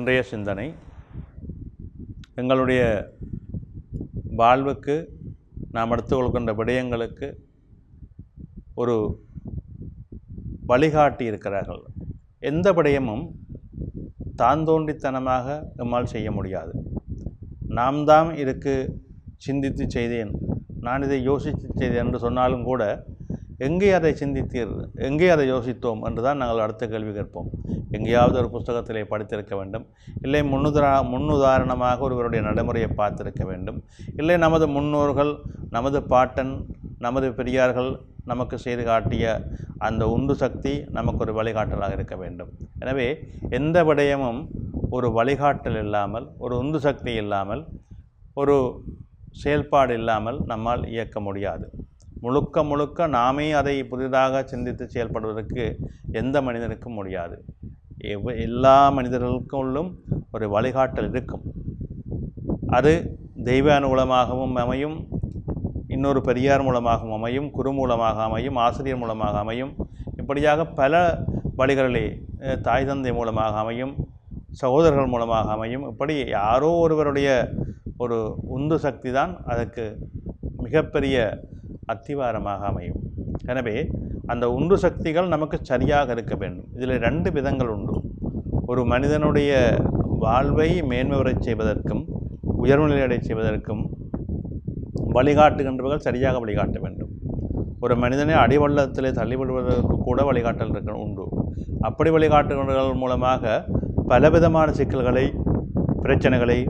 இன்றைய சிந்தனை எங்களுடைய வாழ்வுக்கு நாம் எடுத்துக்கொள்கின்ற விடயங்களுக்கு ஒரு வழிகாட்டி இருக்கிறார்கள். எந்த விடயமும் தான் தோன்றித்தனமாக நம்மால் செய்ய முடியாது. நாம் தான் இதுக்கு சிந்தித்து செய்தேன், நான் இதை யோசித்து செய்தேன் என்று சொன்னாலும் கூட எங்கே அதை சிந்தித்தீர், எங்கே அதை யோசித்தோம் என்று தான் நாங்கள் அடுத்த கேள்வி கேட்போம். எங்கேயாவது ஒரு புத்தகத்திலே படித்திருக்க வேண்டும், இல்லை முன்னுதாரணமாக ஒருவருடைய நடைமுறையை பார்த்திருக்க வேண்டும், இல்லை நமது முன்னோர்கள், நமது பாட்டன், நமது பெரியார்கள் நமக்கு செய்து காட்டிய அந்த உந்து சக்தி நமக்கு ஒரு வழிகாட்டலாக இருக்க வேண்டும். எனவே எந்த விடயமும் ஒரு வழிகாட்டல் இல்லாமல், ஒரு உந்து சக்தி இல்லாமல், ஒரு செயல்பாடு இல்லாமல் நம்மால் இயக்க முடியாது. முழுக்க நாமே அதை புதிதாக சிந்தித்து செயல்படுவதற்கு எந்த மனிதனுக்கும் முடியாது. எல்லா மனிதர்களுக்குள்ளும் ஒரு வழிகாட்டல் இருக்கும். அது தெய்வ அனுகூலமாகவும் அமையும், இன்னொரு பெரியார் மூலமாகவும் அமையும், குரு மூலமாக அமையும், ஆசிரியர் மூலமாக அமையும். இப்படியாக பல வழிகளிலே தாய் தந்தை மூலமாக அமையும், சகோதரர்கள் மூலமாக அமையும். இப்படி யாரோ ஒருவருடைய ஒரு உந்து சக்தி தான் அதற்கு மிகப்பெரிய அத்திவாரமாக அமையும். எனவே அந்த உந்து சக்திகள் நமக்கு சரியாக இருக்க வேண்டும். இதில் 2 விதங்கள் உண்டு. ஒரு மனிதனுடைய வாழ்வை மேன்மையுறை செய்வதற்கும் உயர்நிலையடை செய்வதற்கும் வழிகாட்டுகின்றவர்கள் சரியாக வழிகாட்ட வேண்டும். ஒரு மனிதனை அடிவள்ளத்திலே தள்ளிவிடுவதற்கு கூட வழிகாட்டல் உண்டு. அப்படி வழிகாட்டுகின்றவர்கள் மூலமாக பலவிதமான சிக்கல்களை, பிரச்சனைகளை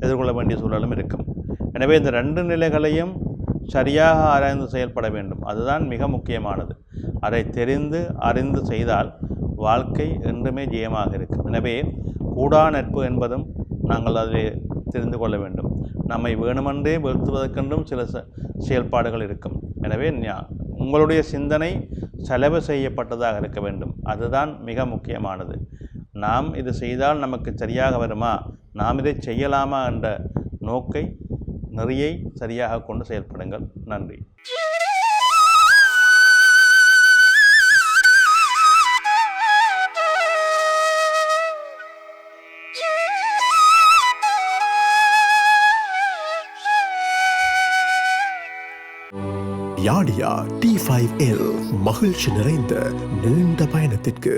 எதிர்கொள்ள வேண்டிய சூழலும் இருக்கும். எனவே இந்த 2 நிலைகளையும் சரியாக ஆராய்ந்து செயல்பட வேண்டும். அதுதான் மிக முக்கியமானது. அதை தெரிந்து அறிந்து செய்தால் வாழ்க்கை என்றுமே ஜெயமாக இருக்கும். எனவே கூடா நட்பு என்பதும் நாங்கள் அதை தெரிந்து கொள்ள வேண்டும். நம்மை வேணுமென்றே வீழ்த்துவதற்கென்றும் சில செயல்பாடுகள் இருக்கும். எனவே உங்களுடைய சிந்தனை செலவு செய்யப்பட்டதாக இருக்க வேண்டும். அதுதான் மிக முக்கியமானது. நாம் இது செய்தால் நமக்கு சரியாக வருமா, நாம் இதை செய்யலாமா என்ற நோக்கை, நெறியை சரியாக கொண்டு செயல்படுங்கள். நன்றி. யாடியா T5L மகிழ்ச்சி நிறைந்த நீண்ட பயணத்திற்கு.